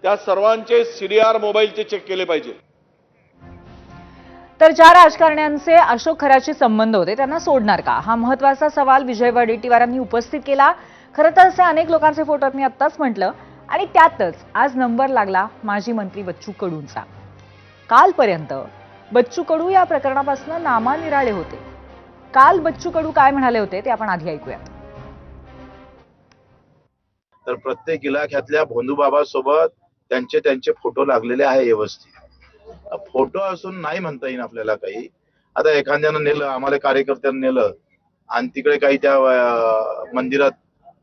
त्या सर्वांचे सीडीआर मोबाईलचे चेक केले पाहिजे। तर ज्या राजकारण्यांचे अशोक खराशी संबंध होते त्यांना सोडणार का, हा महत्त्वाचा सवाल विजय वडेट्टीवारांनी उपस्थित केला। खरं तर असे अनेक लोकांचे फोटो मी आत्ताच म्हटलं, आणि त्यातच आज नंबर लागला माजी मंत्री बच्चू कडूंचा। कालपर्यंत बच्चू कडू या प्रकरणापासून नामानिराळे होते। काल बच्चू कडू काय म्हणाले होते ते आपण आधी ऐकूयात। तर प्रत्येक इलाख्यातल्या भोंदूबाबासोबत त्यांचे फोटो लागलेले आहे व्यवस्थित। फोटो असून नाही म्हणता येईल आपल्याला काही। आता एखाद्यानं नेलं, आम्हाला कार्यकर्त्यांनी नेलं आणि तिकडे काही त्या मंदिरात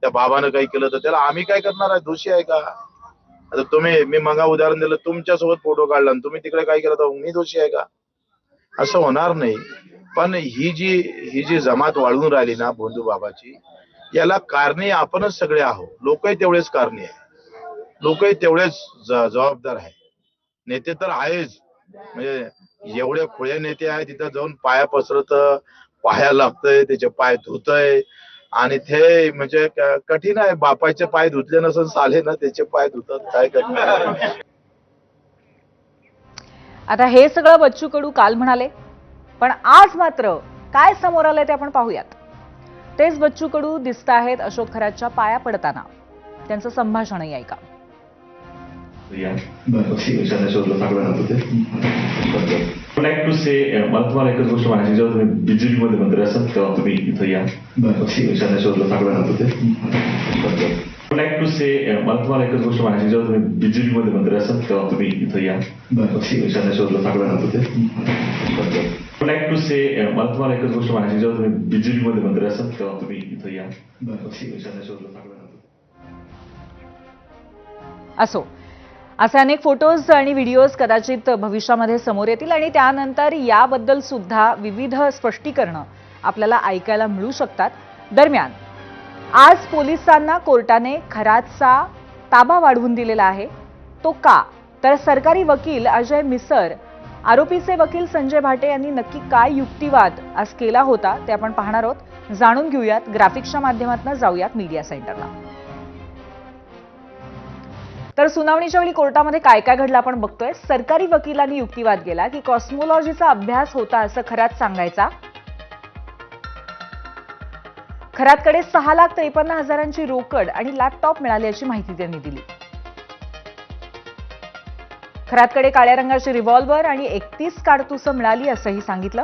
त्या बाबानं काही केलं तर त्याला आम्ही काय करणार आहे? दोषी आहे का? आता मी मगा उदाहरण दिलं, तुमच्यासोबत फोटो काढला आणि तुम्ही तिकडे काय केलं तर मी दोषी आहे का? असं होणार नाही। पण ही जी जमात वाढून राहिली ना भोंदू बाबाची, याला कारणे आपणच सगळे आहोत। लोकही तेवढेच कारणे आहे, लोकही तेवढेच जबाबदार आहे। नेते तर आहेच, म्हणजे एवढे खुळे नेते आहे, तिथं जाऊन पाया पसरत, पाया लागतंय, त्याचे पाय धुतय आणि ते म्हणजे कठीण आहे। बापाचे पाय धुतले नसून साले ना त्याचे पाय धुतात, काय करणार? आता हे सगळं बच्चू कडू काल म्हणाले, पण आज मात्र काय समोर आलंय ते आपण पाहूयात। तेच बच्चू कडू दिसत आहेत अशोक खराच्या पाया पडताना। त्यांचं संभाषणही ऐका। लाईक टू से मला तुम्हाला एकच गोष्ट म्हणायची, जेव्हा तुम्ही बिजुलीमध्ये मंत्री असाल तेव्हा तुम्ही इथं या। शोधला सागवानात होते। लाईक टू से मला तुम्हाला एकच गोष्ट म्हणायची, जेव्हा तुम्ही बिजुलीमध्ये मंत्री असाल तेव्हा तुम्ही इथं या। शोधला सागवानात होते। लाईक टू से मला तुम्हाला एकच गोष्ट म्हणायची, जेव्हा तुम्ही बिजुलीमध्ये मंत्री असाल तेव्हा तुम्ही इथं या। शोधला सागवानात होते। असो, असे अनेक फोटोज आणि व्हिडिओज कदाचित भविष्यामध्ये समोर येतील आणि त्यानंतर याबद्दल सुद्धा विविध स्पष्टीकरणं आपल्याला ऐकायला मिळू शकतात। दरम्यान आज पोलिसांना कोर्टाने खरातचा ताबा वाढवून दिलेला आहे। तो का? तर सरकारी वकील अजय मिसर, आरोपीचे वकील संजय भाटे यांनी नक्की काय युक्तिवाद आज केला होता ते आपण पाहणार आहोत। जाणून घेऊयात, ग्राफिक्सच्या माध्यमातून जाऊयात मीडिया सेंटरला। तर सुनावणीच्या वेळी कोर्टामध्ये काय काय घडलं आपण बघतोय। सरकारी वकिलांनी युक्तिवाद केला की कॉस्मोलॉजीचा अभ्यास होता असं खरात सांगायचा। खरातकडे 6,53,000ची रोकड आणि लॅपटॉप मिळाली अशी माहिती त्यांनी दिली। खरातकडे काळ्या रंगाची रिव्हॉल्वर आणि 31 काडतुसं मिळाली असंही सांगितलं।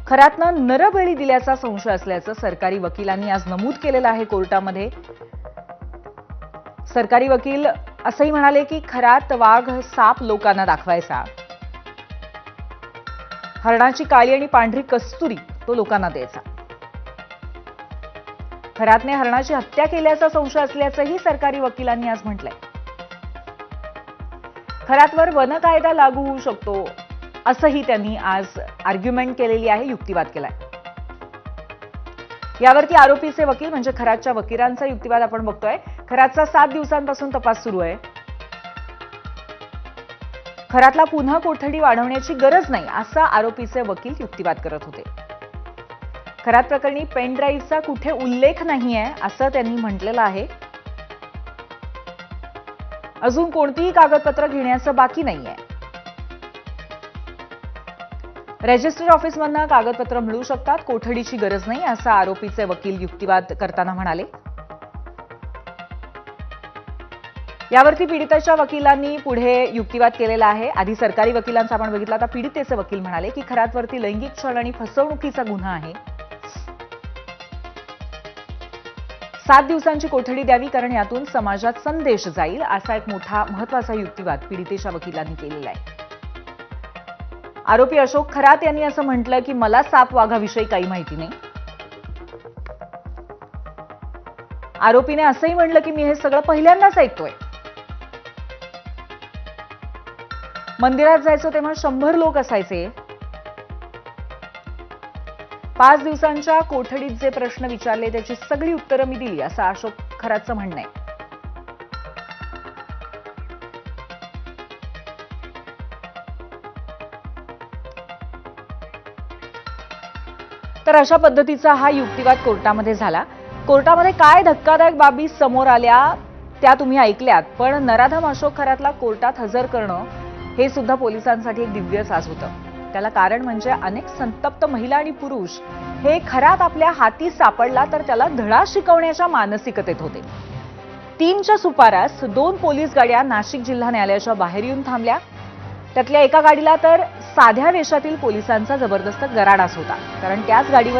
खरातनं नरबळी दिल्याचा संशय असल्याचं सरकारी वकिलांनी आज नमूद केलेलं आहे कोर्टामध्ये। सरकारी वकील असंही म्हणाले की खरात वाघ साप लोकांना दाखवायचा, हरणाची काळी आणि पांढरी कस्तुरी तो लोकांना द्यायचा। खरातने हरणाची हत्या केल्याचा संशय असल्याचंही सरकारी वकिलांनी आज म्हटलंय। खरातवर वन कायदा लागू होऊ शकतो असंही त्यांनी आज आर्ग्युमेंट केलेली आहे, युक्तिवाद केलाय। यावरती आरोपीचे वकील म्हणजे खरातच्या वकिलांचा युक्तिवाद आपण बघतोय। खरातचा 7 दिवसांपासून तपास सुरू आहे। खरातला पुन्हा कोठडी वाढवण्याची गरज नाही असा आरोपीचे वकील युक्तिवाद करत होते। खरात प्रकरणी पेन ड्राईव्हचा कुठे उल्लेख नाहीये असं त्यांनी म्हटलेलं आहे। अजून कोणतीही कागदपत्र घेण्याचं बाकी नाहीये। रजिस्टर ऑफिसमधनं कागदपत्र मिळू शकतात, कोठडीची गरज नाही असं आरोपीचे वकील युक्तिवाद करताना म्हणाले। यावरती पीडितेच्या वकिलांनी पुढे युक्तिवाद केलेला आहे। आधी सरकारी वकिलांचा आपण बघितला, आता पीडितेचे वकील म्हणाले की खरातवरती लैंगिक छळ आणि फसवणुकीचा गुन्हा आहे। 7 दिवसांची कोठडी द्यावी कारण यातून समाजात संदेश जाईल असा एक मोठा महत्त्वाचा युक्तिवाद पीडितेच्या वकिलांनी केलेला आहे। आरोपी अशोक खरात यांनी असं म्हटलं की मला साप वाघाविषयी काही माहिती नाही। आरोपीने असंही म्हटलं की मी हे सगळं पहिल्यांदाच ऐकतोय। मंदिरात जायचो तेव्हा 100 लोक असायचे। 5 दिवसांच्या कोठडीत जे प्रश्न विचारले त्याची सगळी उत्तरं मी दिली असं अशोक खरातचं म्हणणं आहे। तर अशा पद्धतीचा हा युक्तिवाद कोर्टामध्ये झाला। कोर्टामध्ये काय धक्कादायक बाबी समोर आल्या त्या तुम्ही ऐकल्यात, पण नराधम अशोक खरातला कोर्टात हजर करणं हे सुद्धा पोलिसांसाठी एक दिव्य साज होतं. त्याला कारण म्हणजे अनेक संतप्त महिला आणि पुरुष हे खरात आपल्या हाती सापडला तर त्याला धडा शिकवण्याच्या मानसिकतेत होते. 3च्या सुमारास 2 पोलीस गाड्या नाशिक जिल्हा न्यायालयाच्या बाहेर येऊन थांबल्या. त्यातल्या एका गाडीला तर साध्या वेशातील पोलिसांचा जबरदस्त गराडाच होता, कारण त्याच गाडीवर